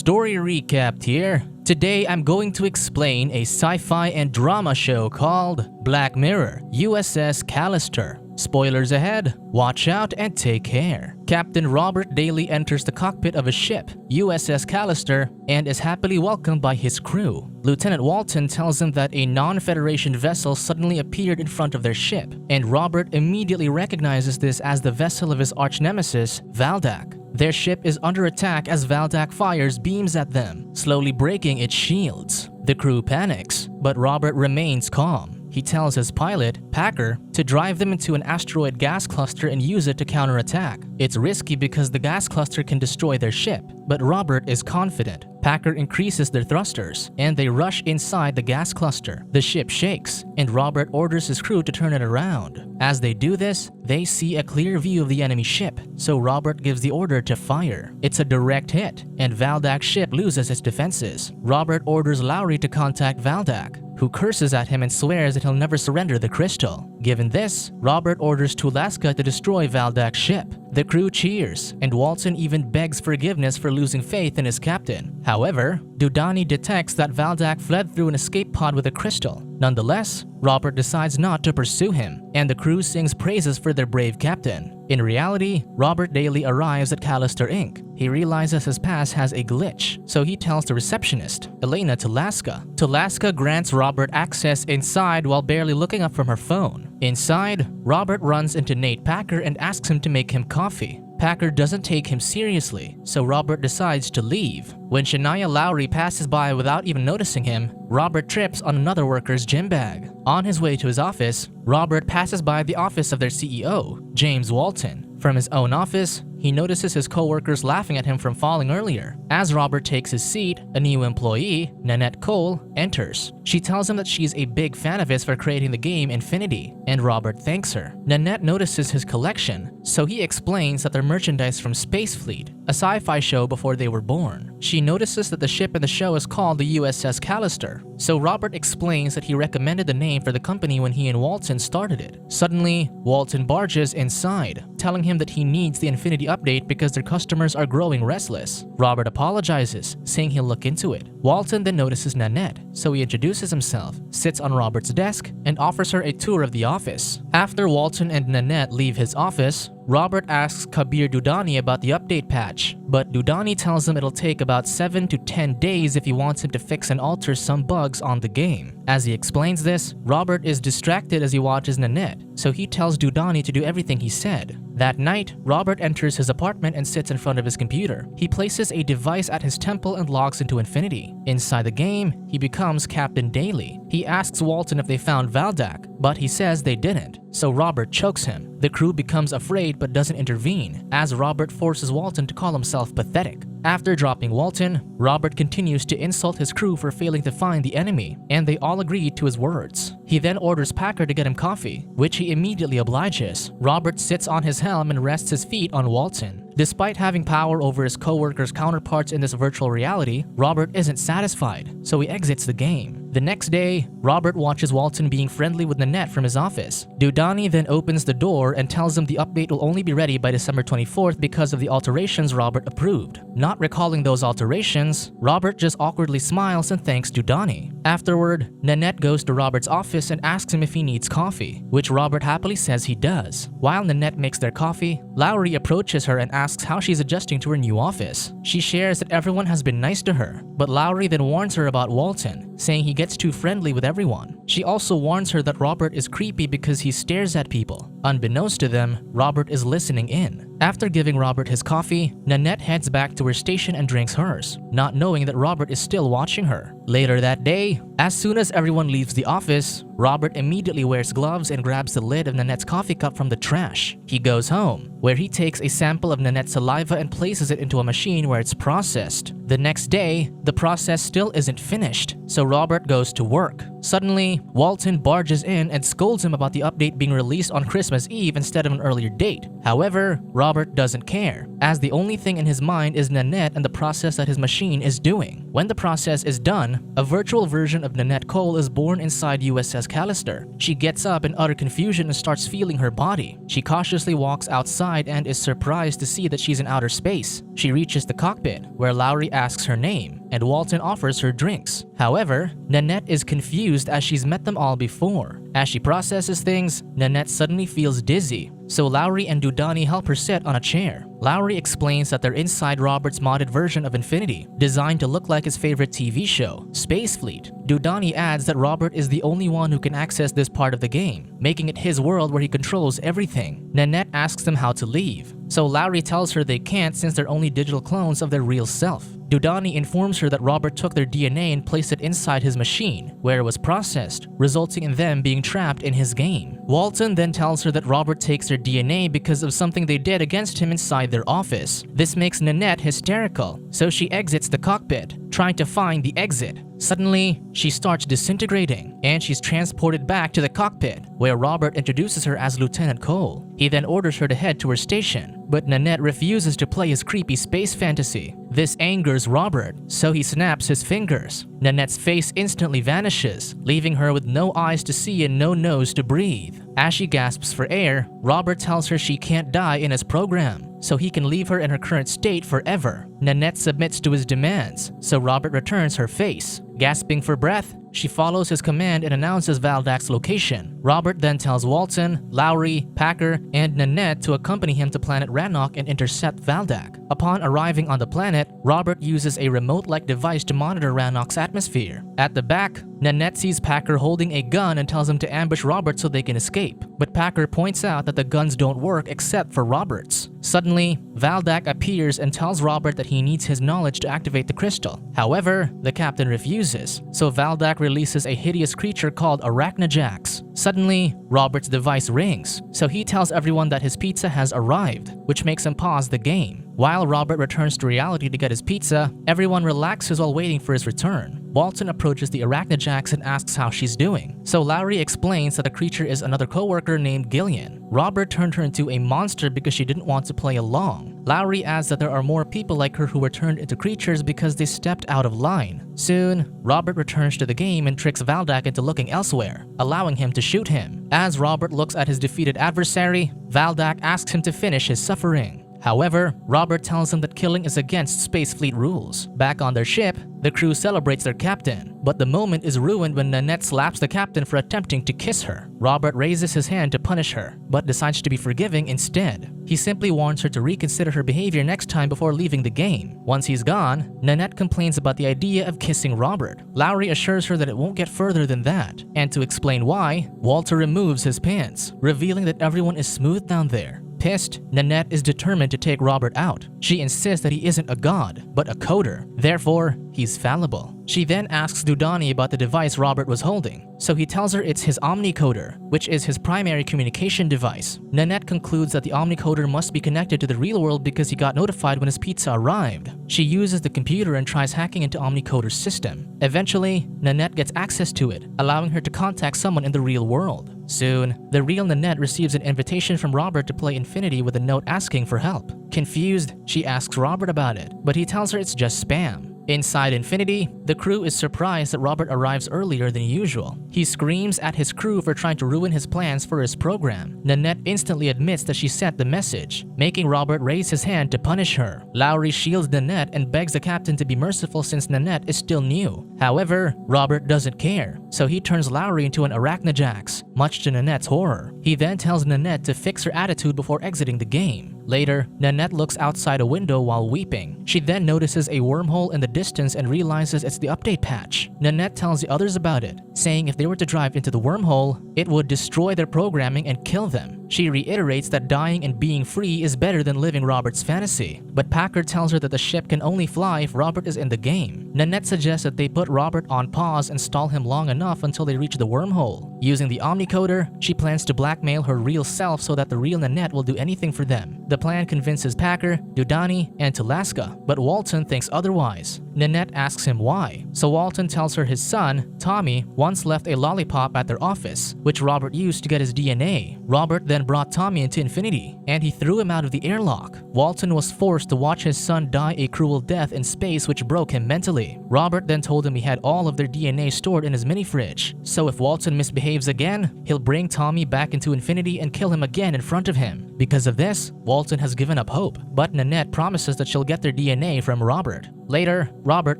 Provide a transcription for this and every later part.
Story recap here. Today I'm going to explain a sci-fi and drama show called Black Mirror, USS Callister. Spoilers ahead, watch out and take care. Captain Robert Daly enters the cockpit of a ship, USS Callister, and is happily welcomed by his crew. Lieutenant Walton tells him that a non-Federation vessel suddenly appeared in front of their ship, and Robert immediately recognizes this as the vessel of his arch-nemesis, Valdak. Their ship is under attack as Valdak fires beams at them, slowly breaking its shields. The crew panics, but Robert remains calm. He tells his pilot, Packer, to drive them into an asteroid gas cluster and use it to counterattack. It's risky because the gas cluster can destroy their ship, but Robert is confident. Packer increases their thrusters, and they rush inside the gas cluster. The ship shakes, and Robert orders his crew to turn it around. As they do this, they see a clear view of the enemy ship, so Robert gives the order to fire. It's a direct hit, and Valdak's ship loses its defenses. Robert orders Lowry to contact Valdak, who curses at him and swears that he'll never surrender the crystal. Given this, Robert orders Tulaska to destroy Valdak's ship. The crew cheers, and Walton even begs forgiveness for losing faith in his captain. However, Dudani detects that Valdak fled through an escape pod with a crystal. Nonetheless, Robert decides not to pursue him, and the crew sings praises for their brave captain. In reality, Robert Daly arrives at Callister Inc. He realizes his pass has a glitch, so he tells the receptionist, Elena Tulaska. Tulaska grants Robert access inside while barely looking up from her phone. Inside, Robert runs into Nate Packer and asks him to make him coffee. Packer doesn't take him seriously, so Robert decides to leave. When Shania Lowry passes by without even noticing him, Robert trips on another worker's gym bag. On his way to his office, Robert passes by the office of their CEO, James Walton. From his own office, he notices his co-workers laughing at him from falling earlier. As Robert takes his seat, a new employee, Nanette Cole, enters. She tells him that she's a big fan of his for creating the game Infinity, and Robert thanks her. Nanette notices his collection, so he explains that they're merchandise from Space Fleet, a sci-fi show before they were born. She notices that the ship in the show is called the USS Callister, so Robert explains that he recommended the name for the company when he and Walton started it. Suddenly, Walton barges inside, telling him that he needs the Infinity update because their customers are growing restless. Robert apologizes, saying he'll look into it. Walton then notices Nanette, so he introduces himself, sits on Robert's desk, and offers her a tour of the office. After Walton and Nanette leave his office, Robert asks Kabir Dudani about the update patch, but Dudani tells him it'll take about 7 to 10 days if he wants him to fix and alter some bugs on the game. As he explains this, Robert is distracted as he watches Nanette, so he tells Dudani to do everything he said. That night, Robert enters his apartment and sits in front of his computer. He places a device at his temple and logs into Infinity. Inside the game, he becomes Captain Daly. He asks Walton if they found Valdak, but he says they didn't, so Robert chokes him. The crew becomes afraid but doesn't intervene, as Robert forces Walton to call himself pathetic. After dropping Walton, Robert continues to insult his crew for failing to find the enemy, and they all agree to his words. He then orders Packer to get him coffee, which he immediately obliges. Robert sits on his helm and rests his feet on Walton. Despite having power over his co-workers' counterparts in this virtual reality, Robert isn't satisfied, so he exits the game. The next day, Robert watches Walton being friendly with Nanette from his office. Dudani then opens the door and tells him the update will only be ready by December 24th because of the alterations Robert approved. Not recalling those alterations, Robert just awkwardly smiles and thanks Dudani. Afterward, Nanette goes to Robert's office and asks him if he needs coffee, which Robert happily says he does. While Nanette makes their coffee, Lowry approaches her and asks how she's adjusting to her new office. She shares that everyone has been nice to her, but Lowry then warns her about Walton, saying he gets too friendly with everyone. She also warns her that Robert is creepy because he stares at people. Unbeknownst to them, Robert is listening in. After giving Robert his coffee, Nanette heads back to her station and drinks hers, not knowing that Robert is still watching her. Later that day, as soon as everyone leaves the office, Robert immediately wears gloves and grabs the lid of Nanette's coffee cup from the trash. He goes home, where he takes a sample of Nanette's saliva and places it into a machine where it's processed. The next day, the process still isn't finished, so Robert goes to work. Suddenly, Walton barges in and scolds him about the update being released on Christmas Eve instead of an earlier date. However, Robert doesn't care, as the only thing in his mind is Nanette and the process that his machine is doing. When the process is done, a virtual version of Nanette Cole is born inside USS Callister. She gets up in utter confusion and starts feeling her body. She cautiously walks outside and is surprised to see that she's in outer space. She reaches the cockpit, where Lowry asks her name, and Walton offers her drinks. However, Nanette is confused as she's met them all before. As she processes things, Nanette suddenly feels dizzy, so Lowry and Dudani help her sit on a chair. Lowry explains that they're inside Robert's modded version of Infinity, designed to look like his favorite TV show, Space Fleet. Dudani adds that Robert is the only one who can access this part of the game, making it his world where he controls everything. Nanette asks them how to leave, so Lowry tells her they can't since they're only digital clones of their real self. Dudani informs her that Robert took their DNA and placed it inside his machine, where it was processed, resulting in them being trapped in his game. Walton then tells her that Robert takes their DNA because of something they did against him inside their office. This makes Nanette hysterical, so she exits the cockpit, trying to find the exit. Suddenly, she starts disintegrating, and she's transported back to the cockpit, where Robert introduces her as Lieutenant Cole. He then orders her to head to her station, but Nanette refuses to play his creepy space fantasy. This angers Robert, so he snaps his fingers. Nanette's face instantly vanishes, leaving her with no eyes to see and no nose to breathe. As she gasps for air, Robert tells her she can't die in his program, so he can leave her in her current state forever. Nanette submits to his demands, so Robert returns her face. Gasping for breath, she follows his command and announces Valdak's location. Robert then tells Walton, Lowry, Packer, and Nanette to accompany him to planet Rannoch and intercept Valdak. Upon arriving on the planet, Robert uses a remote-like device to monitor Rannoch's atmosphere. At the back, Nanette sees Packer holding a gun and tells him to ambush Robert so they can escape. But Packer points out that the guns don't work except for Robert's. Suddenly, Valdak appears and tells Robert that he needs his knowledge to activate the crystal. However, the captain refuses, so Valdak releases a hideous creature called Arachnajax. Suddenly, Robert's device rings, so he tells everyone that his pizza has arrived, which makes him pause the game. While Robert returns to reality to get his pizza, everyone relaxes while waiting for his return. Walton approaches the Arachnajax and asks how she's doing, so Lowry explains that the creature is another coworker named Gillian. Robert turned her into a monster because she didn't want to play along. Lowry adds that there are more people like her who were turned into creatures because they stepped out of line. Soon, Robert returns to the game and tricks Valdak into looking elsewhere, allowing him to shoot him. As Robert looks at his defeated adversary, Valdak asks him to finish his suffering. However, Robert tells him that killing is against Space Fleet rules. Back on their ship, the crew celebrates their captain, but the moment is ruined when Nanette slaps the captain for attempting to kiss her. Robert raises his hand to punish her, but decides to be forgiving instead. He simply warns her to reconsider her behavior next time before leaving the game. Once he's gone, Nanette complains about the idea of kissing Robert. Lowry assures her that it won't get further than that, and to explain why, Walter removes his pants, revealing that everyone is smooth down there. Pissed, Nanette is determined to take Robert out. She insists that he isn't a god, but a coder. Therefore, he's fallible. She then asks Dudani about the device Robert was holding, so he tells her it's his omnicoder, which is his primary communication device. Nanette concludes that the omnicoder must be connected to the real world because he got notified when his pizza arrived. She uses the computer and tries hacking into omnicoder's system. Eventually, Nanette gets access to it, allowing her to contact someone in the real world. Soon, the real Nanette receives an invitation from Robert to play Infinity with a note asking for help. Confused, she asks Robert about it, but he tells her it's just spam. Inside Infinity, the crew is surprised that Robert arrives earlier than usual. He screams at his crew for trying to ruin his plans for his program. Nanette instantly admits that she sent the message, making Robert raise his hand to punish her. Lowry shields Nanette and begs the captain to be merciful since Nanette is still new. However, Robert doesn't care, so he turns Lowry into an Arachnajax, much to Nanette's horror. He then tells Nanette to fix her attitude before exiting the game. Later, Nanette looks outside a window while weeping. She then notices a wormhole in the distance and realizes it's the update patch. Nanette tells the others about it, saying if they were to drive into the wormhole, it would destroy their programming and kill them. She reiterates that dying and being free is better than living Robert's fantasy, but Packard tells her that the ship can only fly if Robert is in the game. Nanette suggests that they put Robert on pause and stall him long enough until they reach the wormhole. Using the omnicoder, she plans to blackmail her real self so that the real Nanette will do anything for them. The plan convinces Packer, Dudani, and Talaska, but Walton thinks otherwise. Nanette asks him why, so Walton tells her his son, Tommy, once left a lollipop at their office, which Robert used to get his DNA. Robert then brought Tommy into infinity, and he threw him out of the airlock. Walton was forced to watch his son die a cruel death in space, which broke him mentally. Robert then told him he had all of their DNA stored in his mini fridge, so if Walton misbehaves again, he'll bring Tommy back into infinity and kill him again in front of him. Because of this, Walton has given up hope, but Nanette promises that she'll get their DNA from Robert. Later, Robert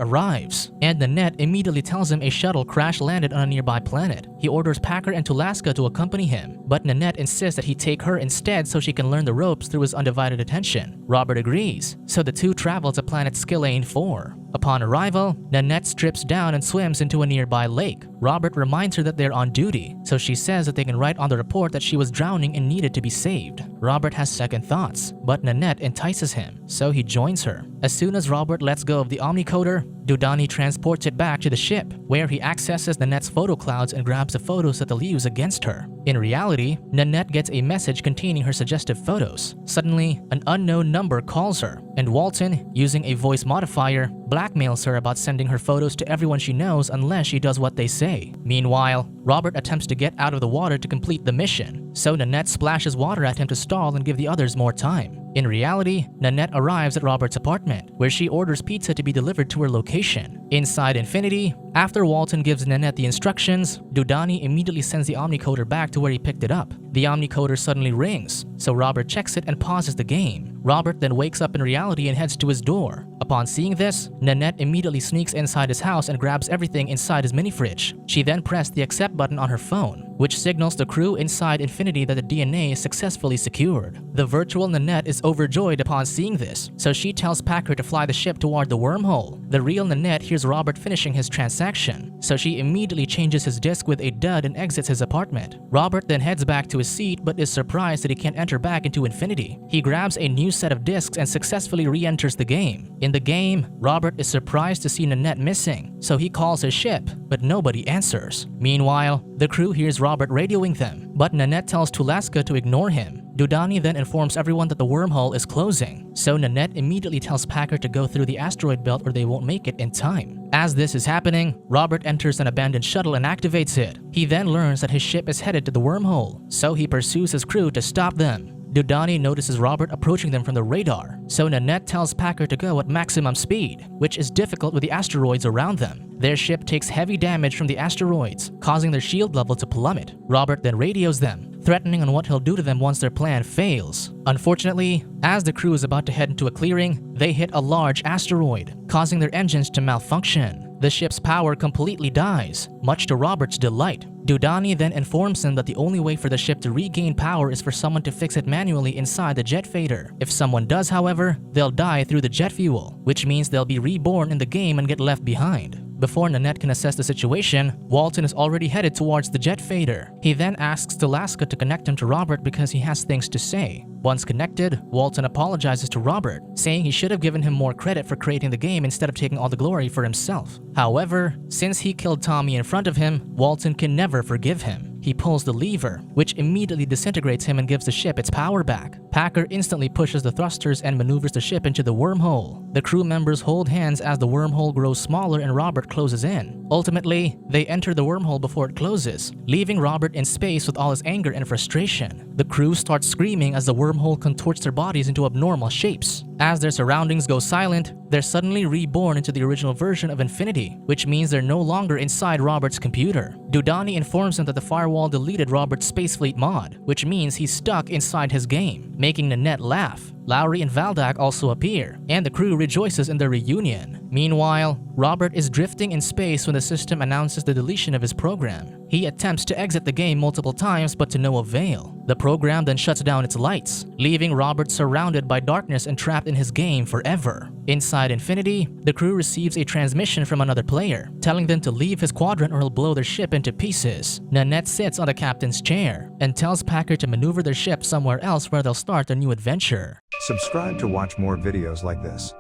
arrives, and Nanette immediately tells him a shuttle crash-landed on a nearby planet. He orders Packer and Tulaska to accompany him, but Nanette insists that he take her instead so she can learn the ropes through his undivided attention. Robert agrees, so the two travel to planet Skillane 4. Upon arrival, Nanette strips down and swims into a nearby lake. Robert reminds her that they're on duty, so she says that they can write on the report that she was drowning and needed to be saved. Robert has second thoughts, but Nanette entices him, so he joins her. As soon as Robert lets go of the omnicoder, Daly transports it back to the ship, where he accesses Nanette's photo clouds and grabs the photos that they'll use against her. In reality, Nanette gets a message containing her suggestive photos. Suddenly, an unknown number calls her, and Walton, using a voice modifier, blackmails her about sending her photos to everyone she knows unless she does what they say. Meanwhile, Robert attempts to get out of the water to complete the mission, so Nanette splashes water at him to stall and give the others more time. In reality, Nanette arrives at Robert's apartment, where she orders pizza to be delivered to her location. Inside Infinity, after Walton gives Nanette the instructions, Daly immediately sends the omnicoder back to where he picked it up. The omnicoder suddenly rings, so Robert checks it and pauses the game. Robert then wakes up in reality and heads to his door. Upon seeing this, Nanette immediately sneaks inside his house and grabs everything inside his mini fridge. She then pressed the accept button on her phone, which signals the crew inside Infinity that the DNA is successfully secured. The virtual Nanette is overjoyed upon seeing this, so she tells Packer to fly the ship toward the wormhole. The real Nanette hears Robert finishing his transaction, so she immediately changes his disk with a dud and exits his apartment. Robert then heads back to his seat but is surprised that he can't enter back into Infinity. He grabs a new set of disks and successfully re-enters the game. In the game, Robert is surprised to see Nanette missing, so he calls his ship, but nobody answers. Meanwhile, the crew hears Robert radioing them, but Nanette tells Tulaska to ignore him. Daly then informs everyone that the wormhole is closing, so Nanette immediately tells Packer to go through the asteroid belt or they won't make it in time. As this is happening, Robert enters an abandoned shuttle and activates it. He then learns that his ship is headed to the wormhole, so he pursues his crew to stop them. Daly notices Robert approaching them from the radar, so Nanette tells Packer to go at maximum speed, which is difficult with the asteroids around them. Their ship takes heavy damage from the asteroids, causing their shield level to plummet. Robert then radios them, threatening on what he'll do to them once their plan fails. Unfortunately, as the crew is about to head into a clearing, they hit a large asteroid, causing their engines to malfunction. The ship's power completely dies, much to Robert's delight. Daly then informs him that the only way for the ship to regain power is for someone to fix it manually inside the jet fader. If someone does, however, they'll die through the jet fuel, which means they'll be reborn in the game and get left behind. Before Nanette can assess the situation, Walton is already headed towards the jet fader. He then asks Tulaska to connect him to Robert because he has things to say. Once connected, Walton apologizes to Robert, saying he should have given him more credit for creating the game instead of taking all the glory for himself. However, since he killed Tommy in front of him, Walton can never forgive him. He pulls the lever, which immediately disintegrates him and gives the ship its power back. Packer instantly pushes the thrusters and maneuvers the ship into the wormhole. The crew members hold hands as the wormhole grows smaller and Robert closes in. Ultimately, they enter the wormhole before it closes, leaving Robert in space with all his anger and frustration. The crew starts screaming as the wormhole contorts their bodies into abnormal shapes. As their surroundings go silent, they're suddenly reborn into the original version of Infinity, which means they're no longer inside Robert's computer. Daly informs him that the firewall deleted Robert's Spacefleet mod, which means he's stuck inside his game, making Nanette laugh. Lowry and Valdak also appear, and the crew rejoices in their reunion. Meanwhile, Robert is drifting in space when the system announces the deletion of his program. He attempts to exit the game multiple times but to no avail. The program then shuts down its lights, leaving Robert surrounded by darkness and trapped in his game forever. Inside Infinity, the crew receives a transmission from another player, telling them to leave his quadrant or he'll blow their ship into pieces. Nanette sits on the captain's chair and tells Packer to maneuver their ship somewhere else where they'll start their new adventure. Subscribe to watch more videos like this.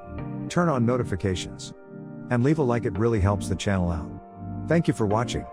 Turn on notifications. And leave a like, it really helps the channel out. Thank you for watching.